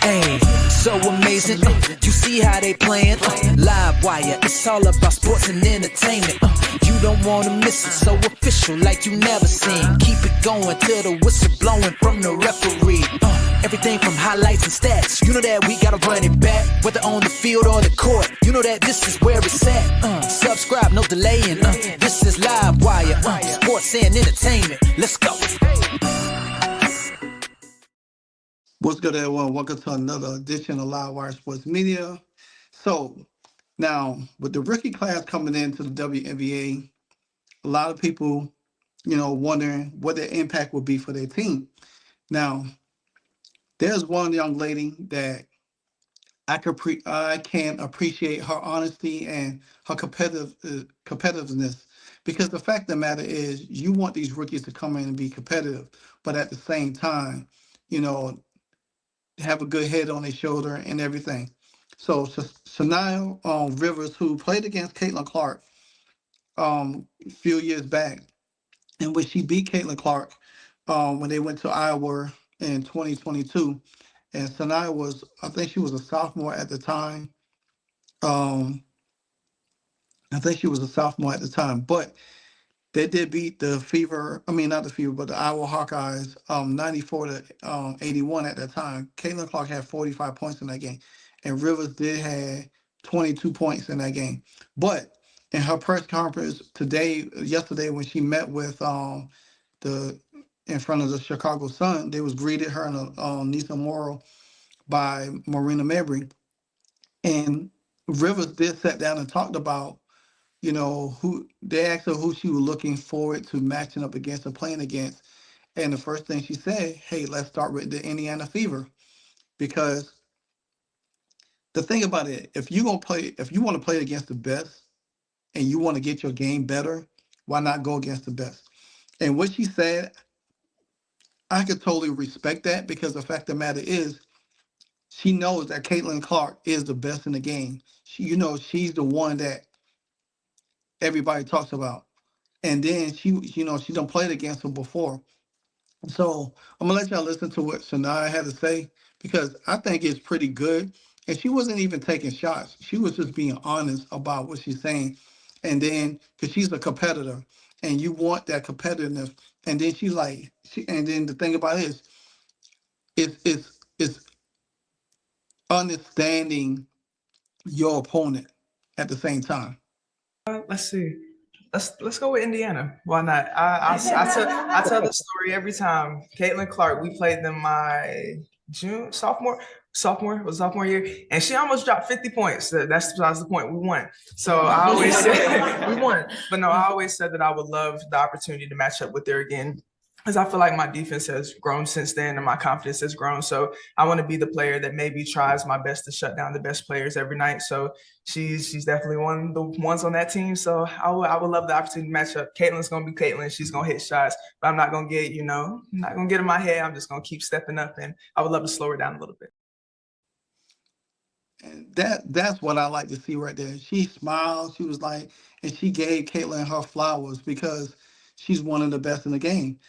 Hey, so amazing. You see how they playing? Live wire, it's all about sports and entertainment. You don't wanna miss it, so official like you never seen. Keep it going till the whistle blowing from the referee. Everything from highlights and stats. You know that we gotta run it back, whether on the field or the court. You know that this is where it's at. Subscribe, no delaying. This is Live Wire, sports and entertainment. Let's go. What's good, everyone? Welcome to another edition of Live Wire Sports Media. So now, with the rookie class coming into the WNBA, a lot of people, wondering what their impact will be for their team. Now, there's one young lady that I can appreciate her honesty and her competitiveness, because the fact of the matter is, you want these rookies to come in and be competitive, but at the same time, have a good head on their shoulder and everything. So Saniya Rivers, who played against Caitlin Clark a few years back, in which she beat Caitlin Clark when they went to Iowa in 2022. And Saniya I think she was a sophomore at the time. I think she was a sophomore at the time, but they did beat the Fever. I mean, not the Fever, but the Iowa Hawkeyes, 94 to 81 at that time. Caitlin Clark had 45 points in that game, and Rivers did have 22 points in that game. But in her press conference yesterday, when she met with in front of the Chicago Sun, they was greeted her in Nisa Morrow by Marina Mabrey, and Rivers did sit down and talked about, who they asked her who she was looking forward to matching up against or playing against. And the first thing she said, hey, let's start with the Indiana Fever. Because the thing about it, if you want to play against the best and you want to get your game better, why not go against the best? And what she said, I could totally respect that, because the fact of the matter is, she knows that Caitlin Clark is the best in the game. She's the one that everybody talks about. And then she done played against him before. So I'm gonna let y'all listen to what Saniya had to say, because I think it's pretty good. And she wasn't even taking shots. She was just being honest about what she's saying. And then, because she's a competitor, and you want that competitiveness. And then and then the thing about it is, it's understanding your opponent at the same time. Let's see. Let's go with Indiana. Why not? I tell the story every time. Caitlin Clark, we played them my sophomore year, and she almost dropped 50 points. That's besides the point. We won. So I always said we won. But no, I always said that I would love the opportunity to match up with her again, because I feel like my defense has grown since then and my confidence has grown. So I want to be the player that maybe tries my best to shut down the best players every night. So she's definitely one of the ones on that team. So I would love the opportunity to match up. Caitlin's going to be Caitlin. She's going to hit shots, but I'm not going to get, not going to get in my head. I'm just going to keep stepping up, and I would love to slow her down a little bit. And that's what I like to see right there. She smiled. She was like, and she gave Caitlin her flowers, because she's one of the best in the game.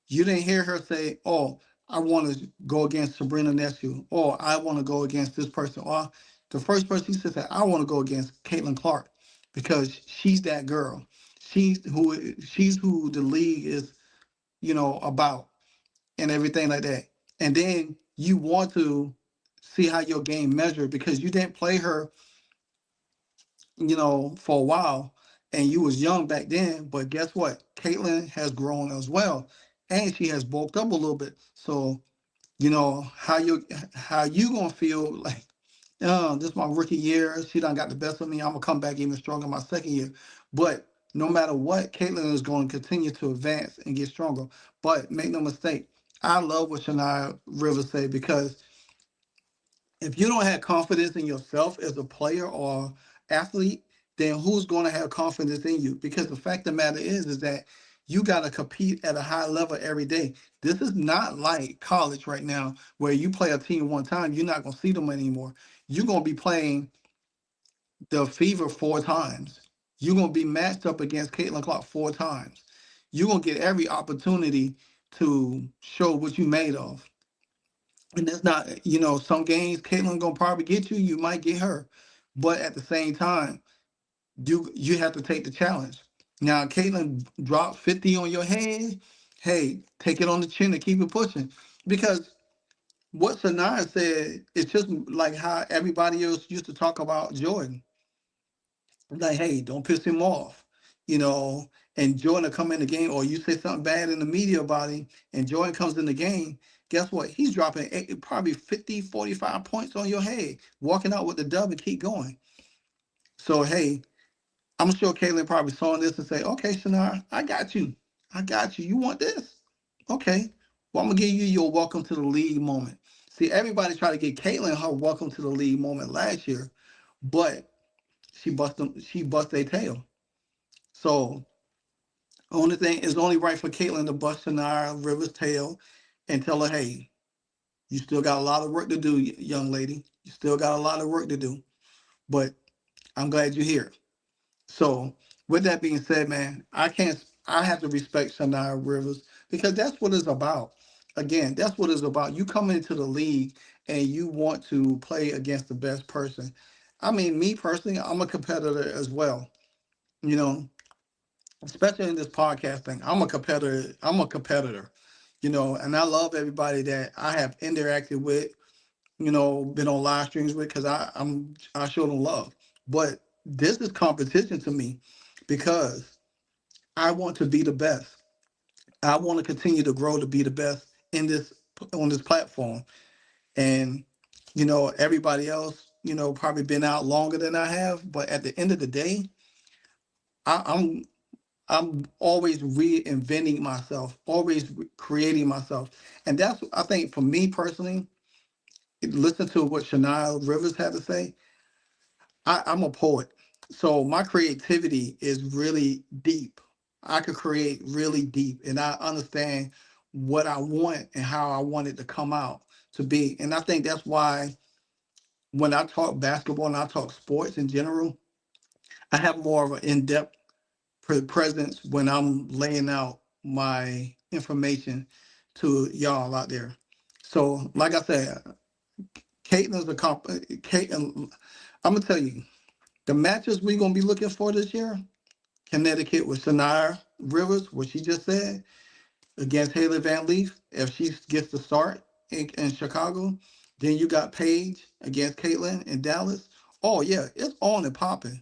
You didn't hear her say, oh, I want to go against Sabrina Nescu, or I want to go against this person. Or the first person she said, I want to go against Caitlin Clark, because she's that girl. She's who the league is, about, and everything like that. And then you want to see how your game measured, because you didn't play her, for a while, and you was young back then. But guess what? Caitlin has grown as well, and she has bulked up a little bit. So, how you gonna feel like, this is my rookie year. She done got the best of me. I'm gonna come back even stronger my second year. But no matter what, Caitlin is going to continue to advance and get stronger. But make no mistake, I love what Saniya Rivers said, because if you don't have confidence in yourself as a player or athlete, then who's going to have confidence in you? Because the fact of the matter is that you got to compete at a high level every day. This is not like college right now, where you play a team one time, you're not going to see them anymore. You're going to be playing the Fever 4 times. You're going to be matched up against Caitlin Clark 4 times. You're going to get every opportunity to show what you made of. And that's not, some games Caitlin gonna probably get you, you might get her. But at the same time, you have to take the challenge. Now, Caitlin dropped 50 on your head. Hey, take it on the chin and keep it pushing. Because what Sanaa said, it's just like how everybody else used to talk about Jordan. Like, hey, don't piss him off, you know. And Jordan will come in the game, or you say something bad in the media about him, and Jordan comes in the game. Guess what? He's dropping probably 50, 45 points on your head, walking out with the dub and keep going. So, hey, I'm sure Caitlin probably saw this and say, okay, Shania, I got you. I got you. You want this? Okay. Well, I'm going to give you your welcome to the league moment. See, everybody tried to get Caitlin her welcome to the league moment last year, but she bust their tail. So only thing is only right for Caitlin to bust Shania Rivers' tail and tell her, hey, you still got a lot of work to do, young lady. You still got a lot of work to do. But I'm glad you're here. So with that being said, man, I have to respect Shania Rivers because that's what it's about. Again, that's what it's about. You come into the league and you want to play against the best person. I mean, me personally, I'm a competitor as well. You know, especially in this podcast thing. I'm a competitor. And I love everybody that I have interacted with, been on live streams with because I show them love. But this is competition to me because I want to be the best. I want to continue to grow to be the best in this on this platform. And everybody else, probably been out longer than I have. But at the end of the day, I'm I'm always reinventing myself, always creating myself. And that's, I think, for me personally, listen to what Shania Rivers had to say. I'm a poet. So my creativity is really deep. I could create really deep and I understand what I want and how I want it to come out to be. And I think that's why when I talk basketball and I talk sports in general, I have more of an in-depth presence when I'm laying out my information to y'all out there. So, like I said, Caitlin's a Caitlin. I'm gonna tell you the matches we're gonna be looking for this year. Connecticut with Saniya Rivers, what she just said against Haley Van Leaf. If she gets the start in Chicago, then you got Paige against Caitlin in Dallas. Oh yeah, it's on and popping.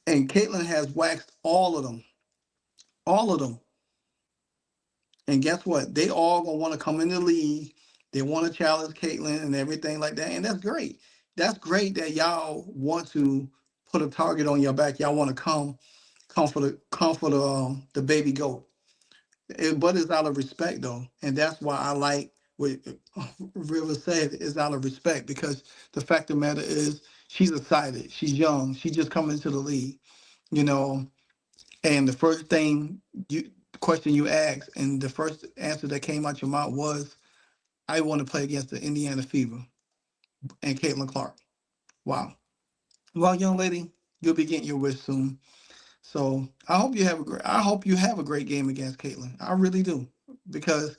And Caitlin has waxed all of them. And guess what? They all gonna want to come in the league. They want to challenge Caitlyn and everything like that. And that's great. That's great that y'all want to put a target on your back. Y'all want to come for the baby goat. But it's out of respect though, and that's why I like what Rivers said is out of respect because the fact of the matter is she's excited. She's young. She's just coming into the league. You know, and the first thing you question you asked, and the first answer that came out your mouth was, "I want to play against the Indiana Fever and Caitlin Clark." Wow. Well, young lady, you'll be getting your wish soon. So I hope you have a great game against Caitlin. I really do because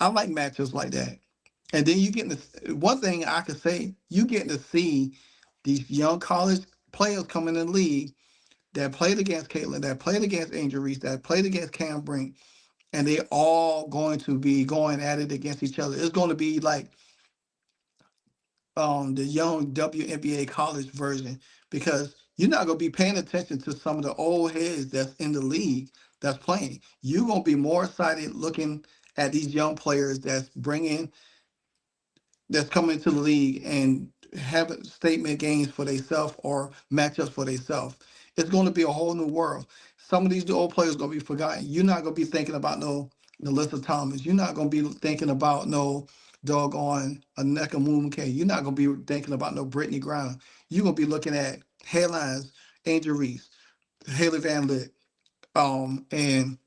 I like matchups like that. And then you getting to one thing I could say, you getting to see these young college players coming in the league that played against Caitlin, that played against Angel Reese, that played against Cam Brink, and they all going to be going at it against each other. It's going to be like the young WNBA college version because you're not going to be paying attention to some of the old heads that's in the league that's playing. You're going to be more excited looking at these young players that's coming into the league and having statement games for themselves or matchups for themselves. It's going to be a whole new world. Some of these old players are going to be forgotten. You're not going to be thinking about no Melissa Thomas. You're not going to be thinking about no doggone Aneka Mumke. You're not going to be thinking about no Brittany Griner. You're going to be looking at headlines, Angel Reese, Haley Van Lit, and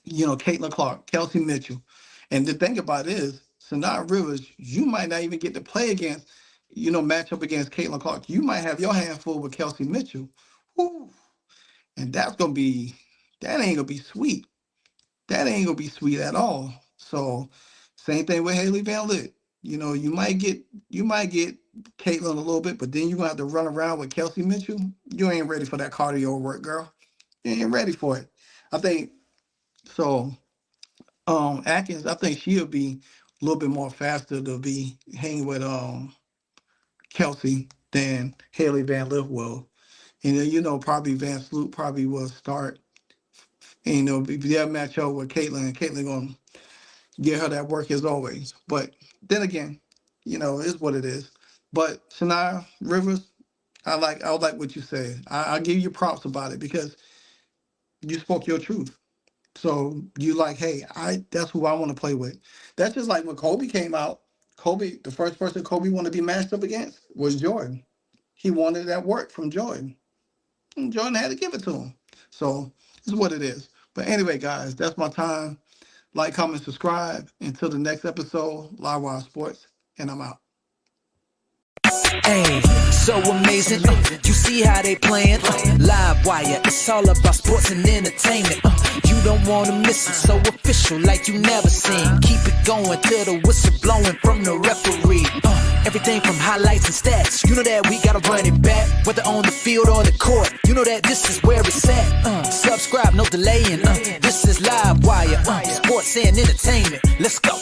Caitlin Clark, Kelsey Mitchell. And the thing about it is, Sanaa Rivers, you might not even get to play against, match up against Caitlin Clark. You might have your hand full with Kelsey Mitchell. Whew. And that ain't gonna be sweet. That ain't gonna be sweet at all. So, same thing with Haley Van Lit. You know, you might get Caitlin a little bit, but then you're gonna have to run around with Kelsey Mitchell. You ain't ready for that cardio work, girl. You ain't ready for it. I think so. Atkins, I think she'll be a little bit more faster to be hanging with Kelsey than Haley Van Lith will. And you know, probably Van Sloot probably will start. And, you know, if they'll match up with Caitlin, and Caitlin gonna get her that work as always. But then again, you know, it's what it is. But Saniya Rivers, I like what you said. I give you props about it because you spoke your truth. So you like, hey, that's who I want to play with. That's just like when Kobe came out. Kobe, the first person Kobe wanted to be matched up against was Jordan. He wanted that work from Jordan. And Jordan had to give it to him. So it's what it is. But anyway, guys, that's my time. Like, comment, subscribe. Until the next episode, Live Wire Sports, and I'm out. Hey, so amazing. You see how they playing? Live wire, it's all about sports and entertainment. You don't wanna miss it, so official like you never seen. Keep it going till the whistle blowing from the referee. Everything from highlights and stats. You know that we gotta run it back, whether on the field or the court. You know that this is where it's at. Subscribe, no delaying. This is Live Wire, sports and entertainment. Let's go.